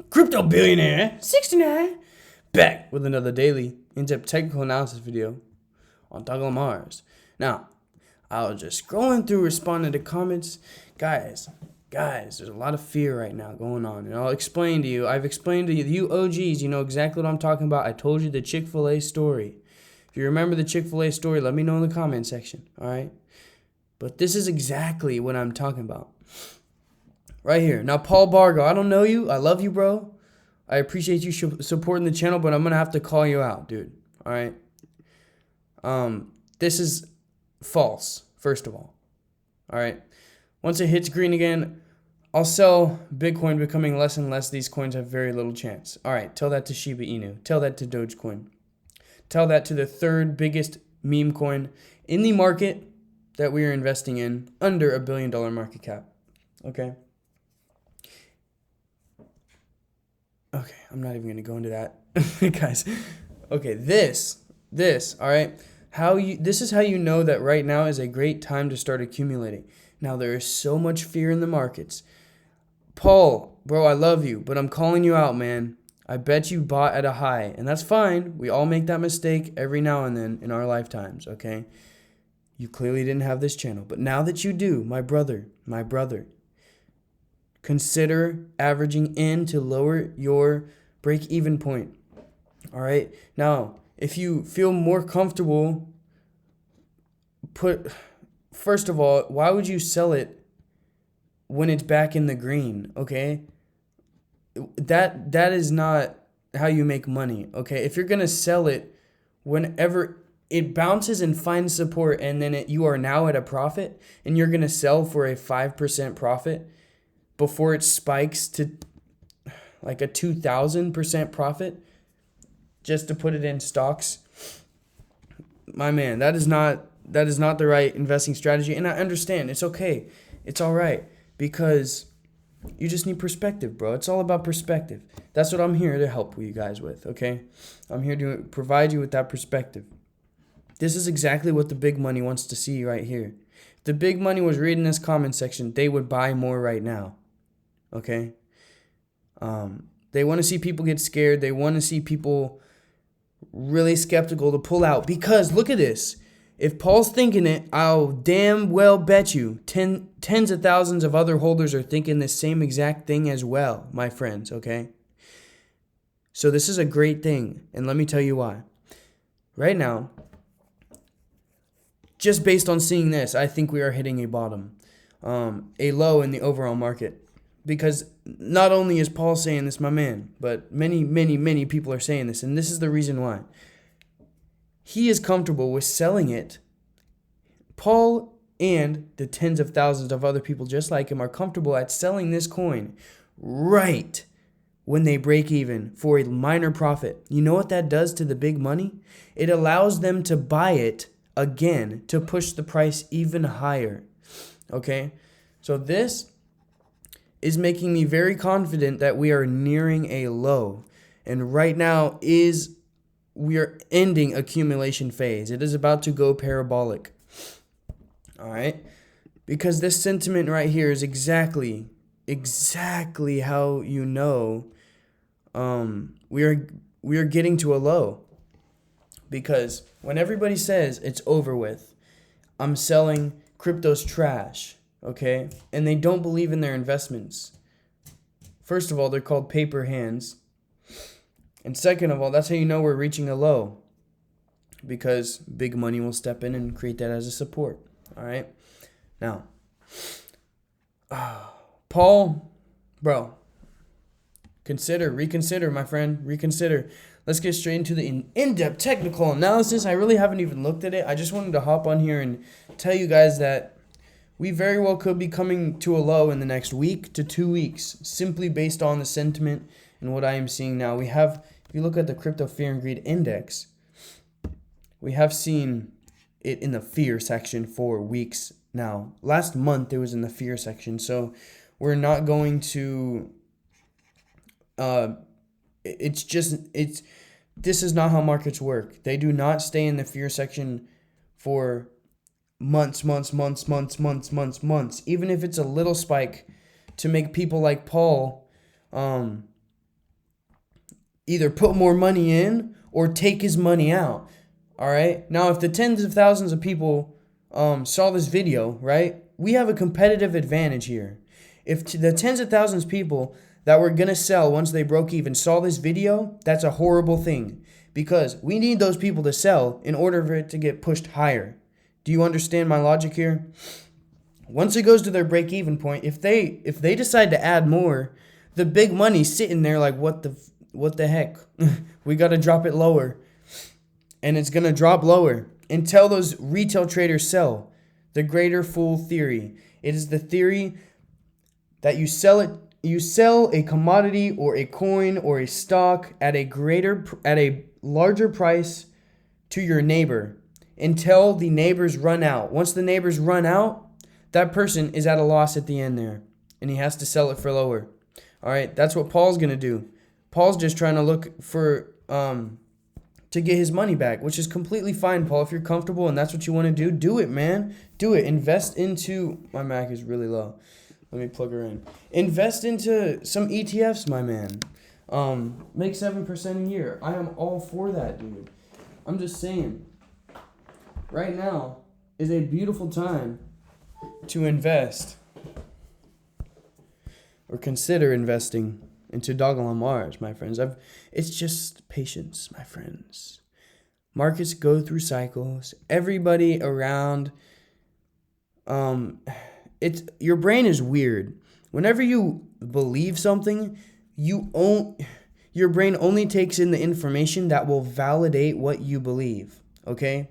Crypto billionaire 69 back with another daily in-depth technical analysis video on Dogelon Mars. Now, I was just scrolling through responding to comments. Guys, there's a lot of fear right now going on, and I'll explain to you. I've explained to you OGs, you know exactly what I'm talking about. I told you the Chick-fil-A story. If you remember the Chick-fil-A story, let me know in the comment section, all right? But this is exactly what I'm talking about. Right here. Now, Paul Bargo, I don't know you. I love you, bro. I appreciate you supporting the channel, but I'm going to have to call you out, dude. All right? This is false, first of all. All right? Once it hits green again, I'll sell Bitcoin becoming less and less. These coins have very little chance. All right, tell that to Shiba Inu. Tell that to Dogecoin. Tell that to the third biggest meme coin in the market that we are investing in, under $1 billion market cap. Okay? Okay, I'm not even going to go into that. Guys, okay, this, all right? This is how you know that right now is a great time to start accumulating. Now, there is so much fear in the markets. Paul, bro, I love you, but I'm calling you out, man. I bet you bought at a high, and that's fine. We all make that mistake every now and then in our lifetimes, okay? You clearly didn't have this channel, but now that you do, my brother, consider averaging in to lower your break-even point, all right? Now, if you feel more comfortable, first of all, why would you sell it when it's back in the green, okay? That is not how you make money, okay? If you're going to sell it whenever it bounces and finds support and then you are now at a profit and you're going to sell for a 5% profit before it spikes to like a 2,000% profit just to put it in stocks, my man, that is not the right investing strategy. And I understand. It's okay. It's all right, because you just need perspective, bro. It's all about perspective. That's what I'm here to help you guys with, okay? I'm here to provide you with that perspective. This is exactly what the big money wants to see right here. If the big money was reading this comment section, they would buy more right now, okay? They want to see people get scared. They want to see people really skeptical to pull out, because look at this. If Paul's thinking it, I'll damn well bet you tens of thousands of other holders are thinking the same exact thing as well, my friends, okay? So this is a great thing, and let me tell you why. Right now, just based on seeing this, I think we are hitting a bottom, a low in the overall market. Because not only is Paul saying this, my man, but many people are saying this, and this is the reason why. He is comfortable with selling it. Paul and the tens of thousands of other people just like him are comfortable at selling this coin right when they break even for a minor profit. You know what that does to the big money? It allows them to buy it again to push the price even higher. Okay? So this is making me very confident that we are nearing a low. And right now we are ending accumulation phase. It is about to go parabolic. All right? Because this sentiment right here is exactly how you know we are getting to a low. Because when everybody says it's over with, I'm selling, crypto's trash, okay? And they don't believe in their investments. First of all, they're called paper hands. And second of all, that's how you know we're reaching a low, because big money will step in and create that as a support, all right? Now, Paul, bro, reconsider, my friend, reconsider. Let's get straight into the in-depth technical analysis. I really haven't even looked at it. I just wanted to hop on here and tell you guys that we very well could be coming to a low in the next week to 2 weeks, simply based on the sentiment and what I am seeing now. We have, if you look at the Crypto Fear and Greed Index, we have seen it in the fear section for weeks now. Last month, it was in the fear section. So we're not going to, this is not how markets work. They do not stay in the fear section for months. Even if it's a little spike to make people like Paul either put more money in or take his money out. All right. Now, if the tens of thousands of people saw this video, right, we have a competitive advantage here. If the tens of thousands of people that were going to sell once they broke even saw this video, that's a horrible thing, because we need those people to sell in order for it to get pushed higher. Do you understand my logic here? Once it goes to their break-even point, if they decide to add more, the big money's sitting there like, what the heck? We got to drop it lower. And it's going to drop lower until those retail traders sell. The greater fool theory. It is the theory that you sell a commodity or a coin or a stock at a larger price to your neighbor until the neighbors run out. Once the neighbors run out, that person is at a loss at the end there, and he has to sell it for lower. All right, that's what Paul's going to do. Paul's just trying to look for to get his money back, which is completely fine, Paul. If you're comfortable and that's what you want to do, do it, man. Do it. Invest into... My Mac is really low. Let me plug her in. Invest into some ETFs, my man. Make 7% a year. I am all for that, dude. I'm just saying. Right now is a beautiful time to invest or consider investing into Dogelon Mars, my friends. It's just patience, my friends. Markets go through cycles. Everybody around, your brain is weird. Whenever you believe something, your brain only takes in the information that will validate what you believe. Okay?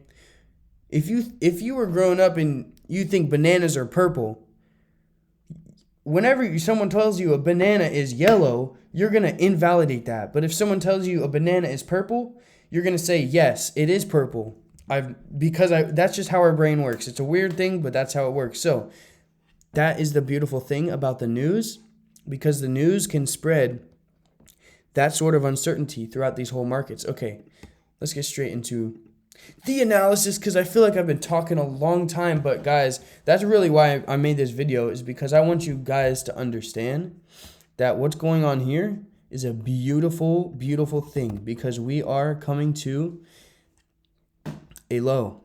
If you were growing up and you think bananas are purple, whenever someone tells you a banana is yellow, you're going to invalidate that. But if someone tells you a banana is purple, you're going to say, yes, it is purple. That's just how our brain works. It's a weird thing, but that's how it works. So that is the beautiful thing about the news, because the news can spread that sort of uncertainty throughout these whole markets. Okay, let's get straight into the analysis, because I feel like I've been talking a long time. But guys, that's really why I made this video, is because I want you guys to understand that what's going on here is a beautiful, beautiful thing, because we are coming to a low.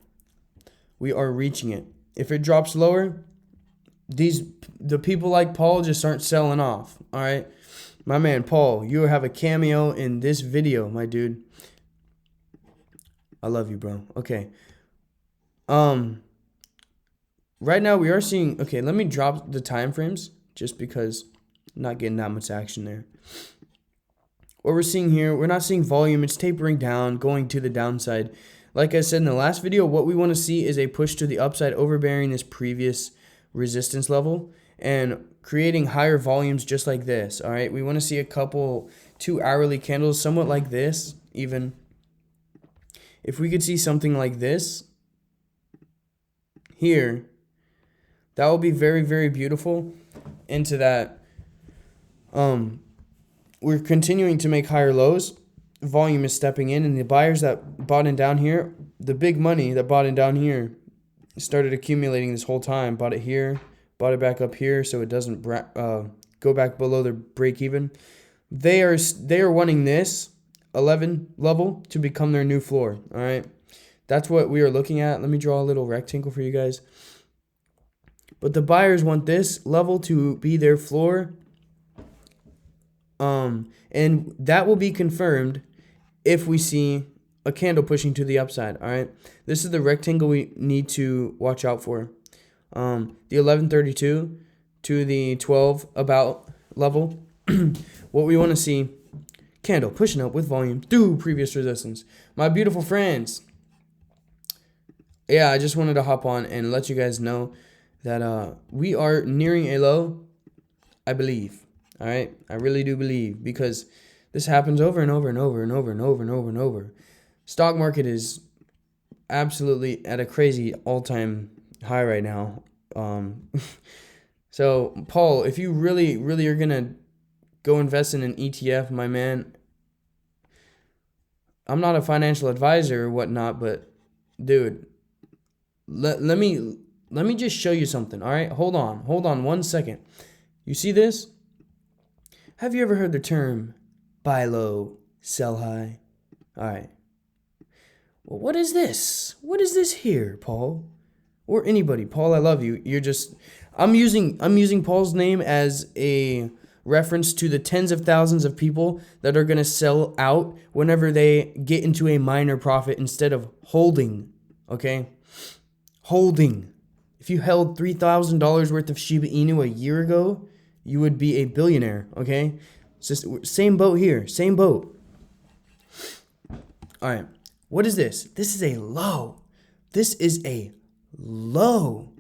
We are reaching it. If it drops lower, the people like Paul just aren't selling off. All right, my man Paul, you have a cameo in this video, my dude. I love you, bro. Okay. Right now we are seeing... Okay, let me drop the time frames just because I'm not getting that much action there. What we're seeing here, we're not seeing volume. It's tapering down, going to the downside. Like I said in the last video, what we want to see is a push to the upside, overbearing this previous resistance level and creating higher volumes just like this. All right, we want to see a couple 2 hourly candles, somewhat like this, even. If we could see something like this here, that will be very, very beautiful. Into that, we're continuing to make higher lows. Volume is stepping in, and the buyers that bought in down here, the big money that bought in down here, started accumulating this whole time. Bought it here, bought it back up here, so it doesn't go back below their break even. They are wanting this 11 level to become their new floor. All right, that's what we are looking at. Let me draw a little rectangle for you guys. But the buyers want this level to be their floor, and that will be confirmed if we see a candle pushing to the upside. All right, this is the rectangle we need to watch out for. The 1132 to the 12 about level. What we want to see. Candle pushing up with volume through previous resistance. My beautiful friends. Yeah, I just wanted to hop on and let you guys know that we are nearing a low, I believe. All right? I really do believe, because this happens over and over and over and over and over and over and over. Stock market is absolutely at a crazy all-time high right now. So, Paul, if you really, really are going to go invest in an ETF, my man. I'm not a financial advisor or whatnot, but dude, let me just show you something. All right, hold on 1 second. You see this? Have you ever heard the term buy low, sell high. All right. Well, what is this? What is this here, Paul? Or anybody. Paul, I love you. I'm using Paul's name as a reference to the tens of thousands of people that are going to sell out whenever they get into a minor profit instead of holding, okay? Holding. If you held $3,000 worth of Shiba Inu a year ago, you would be a billionaire, okay? It's just same boat here, same boat. All right, what is this? This is a low. This is a low.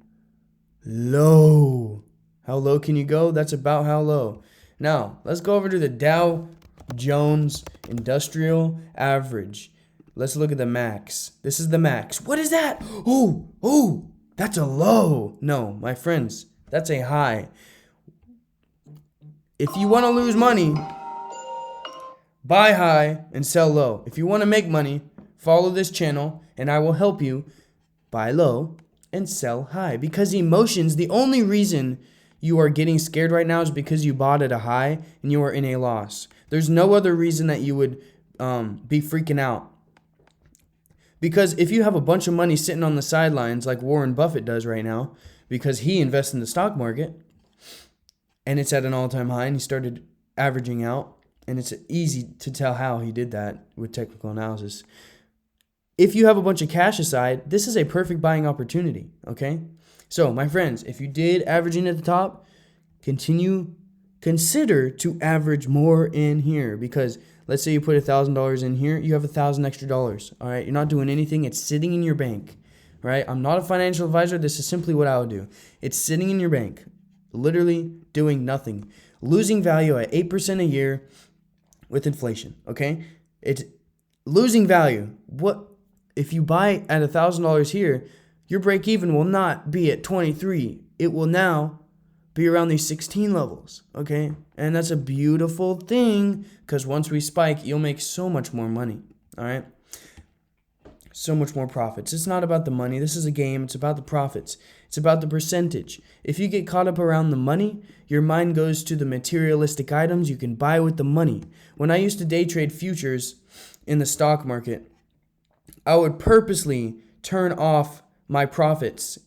Low. How low can you go? That's about how low. Now, let's go over to the Dow Jones Industrial Average. Let's look at the max. This is the max. What is that? Oh, that's a low. No, my friends, that's a high. If you want to lose money, buy high and sell low. If you want to make money, follow this channel and I will help you buy low and sell high. Because emotions, the only reason you are getting scared right now is because you bought at a high and you are in a loss. There's no other reason that you would be freaking out. Because if you have a bunch of money sitting on the sidelines like Warren Buffett does right now, because he invests in the stock market and it's at an all-time high and he started averaging out, and it's easy to tell how he did that with technical analysis. If you have a bunch of cash aside, this is a perfect buying opportunity, okay? So, my friends, if you did averaging at the top, consider to average more in here, because let's say you put $1,000 in here, you have $1,000 extra dollars, all right? You're not doing anything. It's sitting in your bank, right? I'm not a financial advisor. This is simply what I would do. It's sitting in your bank, literally doing nothing, losing value at 8% a year with inflation, okay? It's losing value. What if you buy at $1,000 here, your break even will not be at 23. It will now be around these 16 levels, okay? And that's a beautiful thing, because once we spike, you'll make so much more money, all right? So much more profits. It's not about the money. This is a game. It's about the profits. It's about the percentage. If you get caught up around the money, your mind goes to the materialistic items you can buy with the money. When I used to day trade futures in the stock market, I would purposely turn off my profits,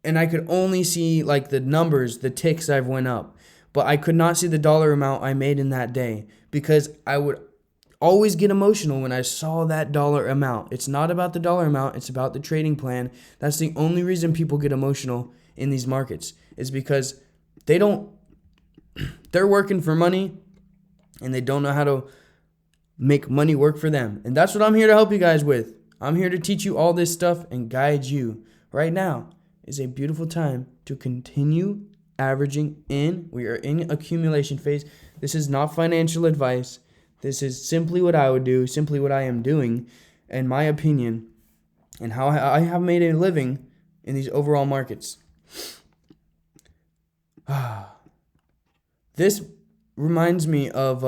and I could only see like the numbers, the ticks I've went up, but I could not see the dollar amount I made in that day, because I would always get emotional when I saw that dollar amount. It's not about the dollar amount, it's about the trading plan. That's the only reason people get emotional in these markets, is because they're working for money and they don't know how to make money work for them. And that's what I'm here to help you guys with. I'm here to teach you all this stuff and guide you. Right now is a beautiful time to continue averaging in. We are in accumulation phase. This is not financial advice. This is simply what I would do, simply what I am doing, in my opinion, and how I have made a living in these overall markets. This reminds me of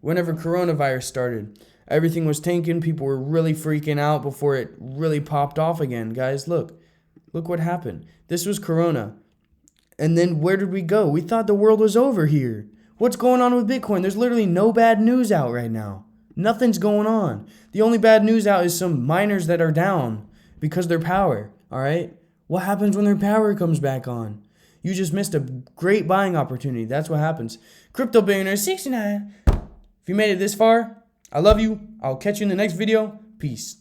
whenever coronavirus started. Everything was tanking. People were really freaking out before it really popped off again. Guys, look what happened. This was Corona. And then where did we go? We thought the world was over here. What's going on with Bitcoin? There's literally no bad news out right now. Nothing's going on. The only bad news out is some miners that are down because their power, all right? What happens when their power comes back on? You just missed a great buying opportunity. That's what happens. Crypto Billionaire 69. If you made it this far, I love you. I'll catch you in the next video. Peace.